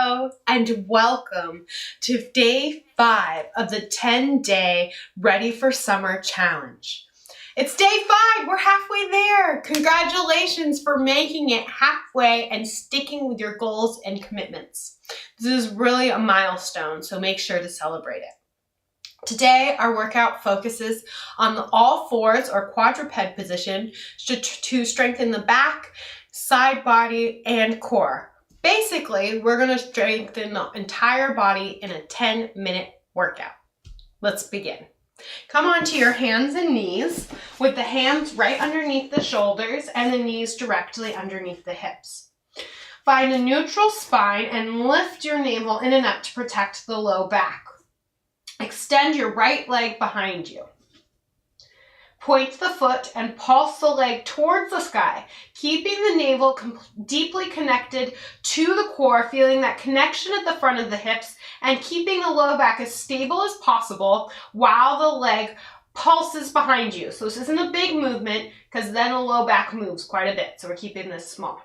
Hello and welcome to day 5 of the 10-day Ready for Summer Challenge. It's day 5, we're halfway there. Congratulations for making it halfway and sticking with your goals and commitments. This is really a milestone, so make sure to celebrate it. Today, our workout focuses on the all fours or quadruped position to strengthen the back, side body, and core. Basically, we're going to strengthen the entire body in a 10-minute workout. Let's begin. Come onto your hands and knees with the hands right underneath the shoulders and the knees directly underneath the hips. Find a neutral spine and lift your navel in and up to protect the low back. Extend your right leg behind you. Point the foot and pulse the leg towards the sky, keeping the navel deeply connected to the core, feeling that connection at the front of the hips and keeping the low back as stable as possible while the leg pulses behind you. So this isn't a big movement because then the low back moves quite a bit. So we're keeping this small.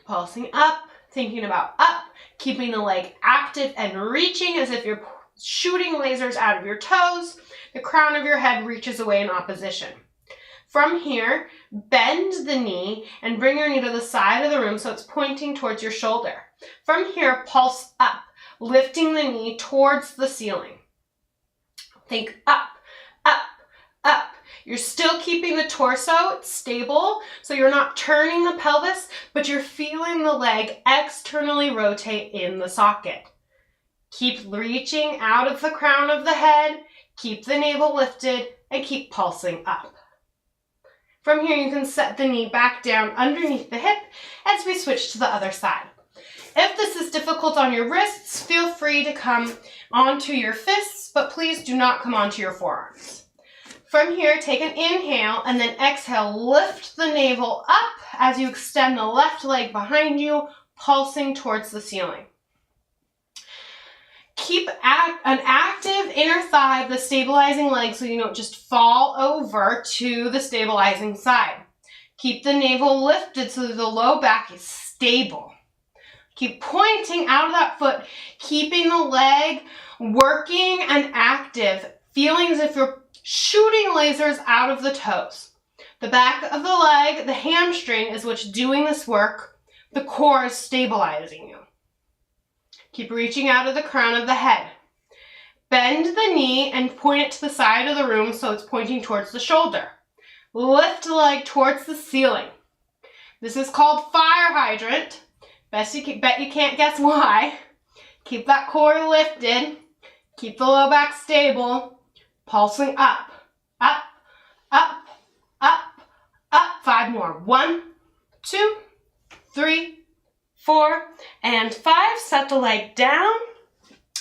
Pulsing up, thinking about up, keeping the leg active and reaching as if you're shooting lasers out of your toes. The crown of your head reaches away in opposition. From here, bend the knee and bring your knee to the side of the room so it's pointing towards your shoulder. From here, pulse up, lifting the knee towards the ceiling. Think up, up, up. You're still keeping the torso stable, so you're not turning the pelvis, but you're feeling the leg externally rotate in the socket. Keep reaching out of the crown of the head, keep the navel lifted, and keep pulsing up. From here, you can set the knee back down underneath the hip as we switch to the other side. If this is difficult on your wrists, feel free to come onto your fists, but please do not come onto your forearms. From here, take an inhale and then exhale, lift the navel up as you extend the left leg behind you, pulsing towards the ceiling. Keep an active inner thigh, the stabilizing leg, so you don't just fall over to the stabilizing side. Keep the navel lifted so that the low back is stable. Keep pointing out of that foot, keeping the leg working and active, feeling as if you're shooting lasers out of the toes. The back of the leg, the hamstring is what's doing this work. The core is stabilizing you. Keep reaching out of the crown of the head. Bend the knee and point it to the side of the room so it's pointing towards the shoulder. Lift the leg towards the ceiling. This is called fire hydrant. Bet you can't guess why. Keep that core lifted. Keep the low back stable. Pulsing up, up, up, up, up. 5 more. 1, 2, 3, 4, and 5. Set the leg down.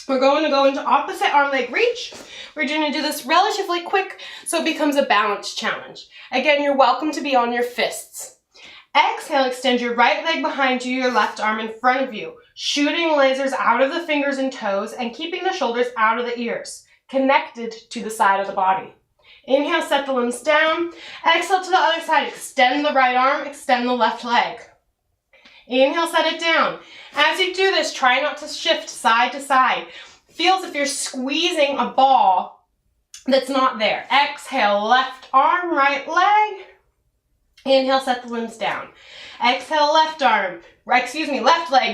We're going to go into opposite arm leg reach. We're going to do this relatively quick so it becomes a balance challenge. Again, you're welcome to be on your fists. Exhale, extend your right leg behind you, your left arm in front of you, shooting lasers out of the fingers and toes and keeping the shoulders out of the ears, connected to the side of the body. Inhale, set the limbs down. Exhale to the other side. Extend the right arm, extend the left leg. Inhale, set it down. As you do this, try not to shift side to side. Feel as if you're squeezing a ball that's not there. Exhale, left arm, right leg. Inhale, set the limbs down. Exhale, left leg,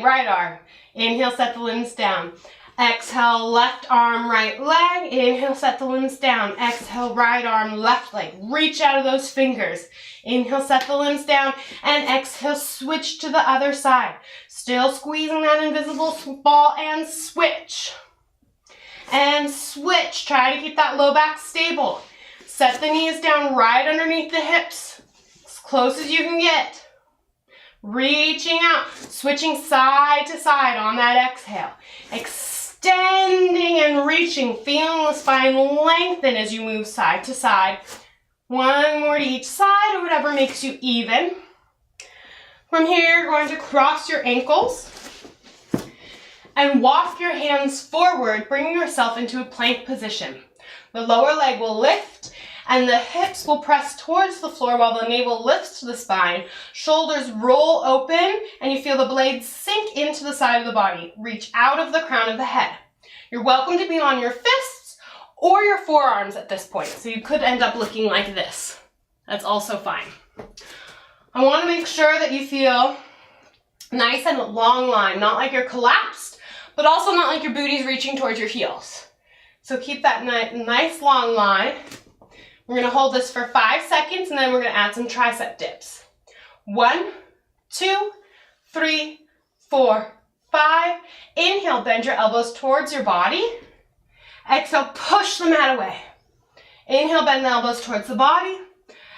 right arm. Inhale, set the limbs down. Exhale, left arm, right leg. Inhale, set the limbs down. Exhale, right arm, left leg. Reach out of those fingers. Inhale, set the limbs down. And exhale, switch to the other side. Still squeezing that invisible ball and switch. And switch. Try to keep that low back stable. Set the knees down right underneath the hips. As close as you can get. Reaching out. Switching side to side on that exhale. Extending and reaching, feeling the spine lengthen as you move side to side. 1 more to each side or whatever makes you even. From here, you're going to cross your ankles and walk your hands forward, bringing yourself into a plank position. The lower leg will lift And the hips will press towards the floor while the navel lifts to the spine. Shoulders roll open, and you feel the blades sink into the side of the body. Reach out of the crown of the head. You're welcome to be on your fists or your forearms at this point, so you could end up looking like this. That's also fine. I want to make sure that you feel nice and long line, not like you're collapsed, but also not like your booty's reaching towards your heels. So keep that nice long line. We're going to hold this for 5 seconds, and then we're going to add some tricep dips. 1, 2, 3, 4, 5. Inhale, bend your elbows towards your body. Exhale, push the mat away. Inhale, bend the elbows towards the body.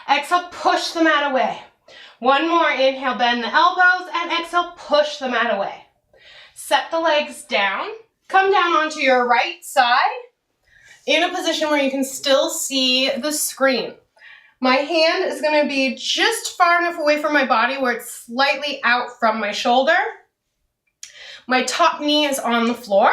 Exhale, push the mat away. One more. Inhale, bend the elbows, and exhale, push the mat away. Set the legs down. Come down onto your right side in a position where you can still see the screen. My hand is going to be just far enough away from my body where it's slightly out from my shoulder. My top knee is on the floor.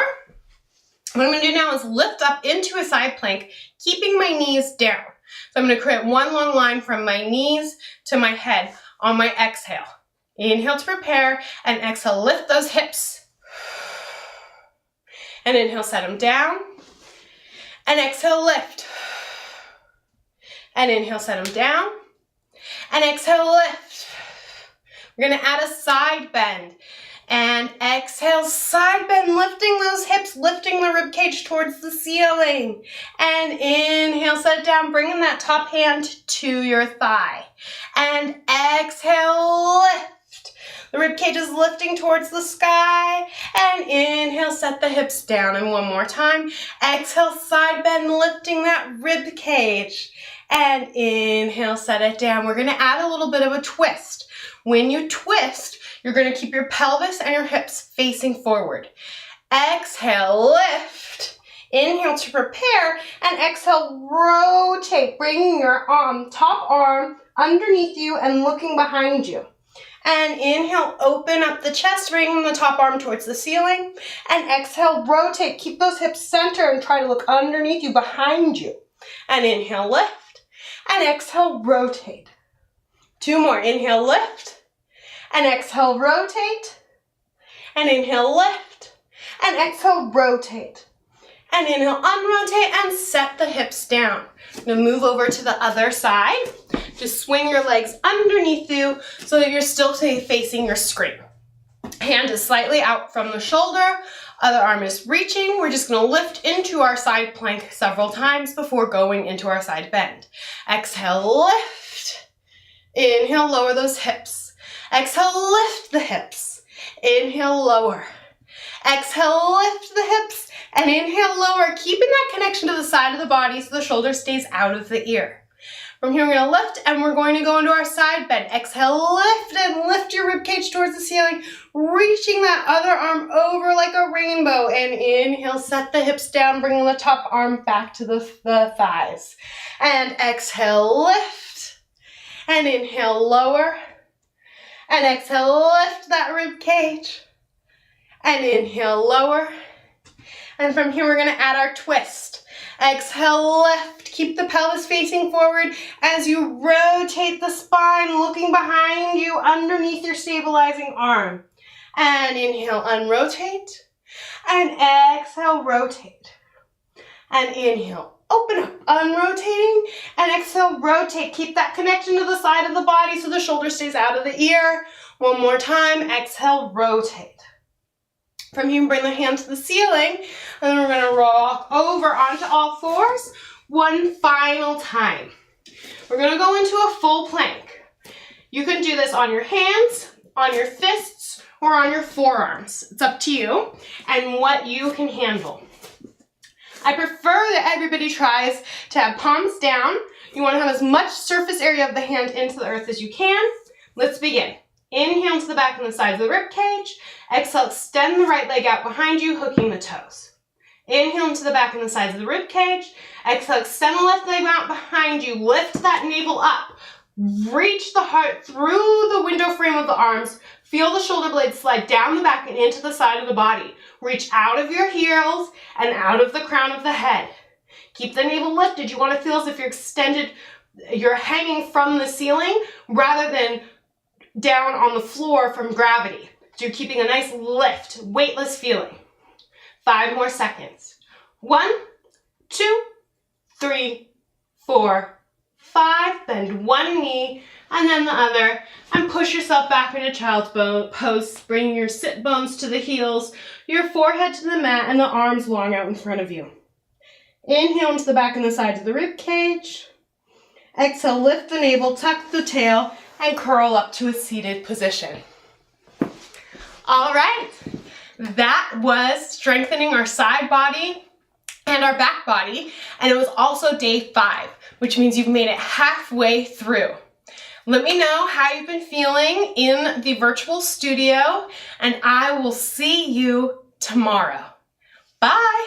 What I'm going to do now is lift up into a side plank, keeping my knees down. So I'm going to create one long line from my knees to my head on my exhale. Inhale to prepare, and exhale, lift those hips. And inhale, set them down. And exhale, lift. And inhale, set them down. And exhale, lift. We're going to add a side bend. And exhale, side bend, lifting those hips, lifting the rib cage towards the ceiling. And inhale, set it down, bringing that top hand to your thigh. And exhale, lift. The rib cage is lifting towards the sky. And inhale, set the hips down. And one more time. Exhale, side bend, lifting that rib cage. And inhale, set it down. We're going to add a little bit of a twist. When you twist, you're going to keep your pelvis and your hips facing forward. Exhale, lift. Inhale to prepare, and exhale, rotate, bringing your top arm underneath you and looking behind you. And inhale, open up the chest, bringing the top arm towards the ceiling. And exhale, rotate. Keep those hips centered and try to look underneath you, behind you. And inhale, lift. And exhale, rotate. 2 more. Inhale, lift. And exhale, rotate. And inhale, lift. And exhale, rotate. And inhale, unrotate, and set the hips down. Now move over to the other side. Just swing your legs underneath you so that you're still facing your screen. Hand is slightly out from the shoulder. Other arm is reaching. We're just going to lift into our side plank several times before going into our side bend. Exhale, lift. Inhale, lower those hips. Exhale, lift the hips. Inhale, lower. Exhale, lift the hips. And inhale, lower, keeping that connection to the side of the body so the shoulder stays out of the ear. From here, we're going to lift, and we're going to go into our side bend. Exhale, lift, and lift your ribcage towards the ceiling, reaching that other arm over like a rainbow. And inhale, set the hips down, bringing the top arm back to the thighs. And exhale, lift. And inhale, lower. And exhale, lift that ribcage. And inhale, lower. And from here, we're going to add our twist. Exhale, lift. Keep the pelvis facing forward as you rotate the spine, looking behind you underneath your stabilizing arm. And inhale, unrotate. And exhale, rotate. And inhale, open up, unrotating. And exhale, rotate. Keep that connection to the side of the body so the shoulder stays out of the ear. One more time. Exhale, rotate. From here, bring the hand to the ceiling, and then we're going to rock over onto all fours one final time. We're going to go into a full plank. You can do this on your hands, on your fists, or on your forearms. It's up to you and what you can handle. I prefer that everybody tries to have palms down. You want to have as much surface area of the hand into the earth as you can. Let's begin. Inhale to the back and the sides of the rib cage. Exhale, extend the right leg out behind you, hooking the toes. Inhale into the back and the sides of the rib cage. Exhale, extend the left leg out behind you. Lift that navel up. Reach the heart through the window frame of the arms. Feel the shoulder blades slide down the back and into the side of the body. Reach out of your heels and out of the crown of the head. Keep the navel lifted. You want to feel as if you're hanging from the ceiling rather than down on the floor from gravity. So you're keeping a nice lift, weightless feeling. 5 more seconds. 1, 2, 3, 4, 5. Bend one knee and then the other, and push yourself back into child's pose, bringing your sit bones to the heels, your forehead to the mat, and the arms long out in front of you. Inhale into the back and the sides of the rib cage. Exhale, lift the navel, tuck the tail, and curl up to a seated position. All right, that was strengthening our side body and our back body, and it was also day 5, which means you've made it halfway through. Let me know how you've been feeling in the virtual studio, and I will see you tomorrow. Bye.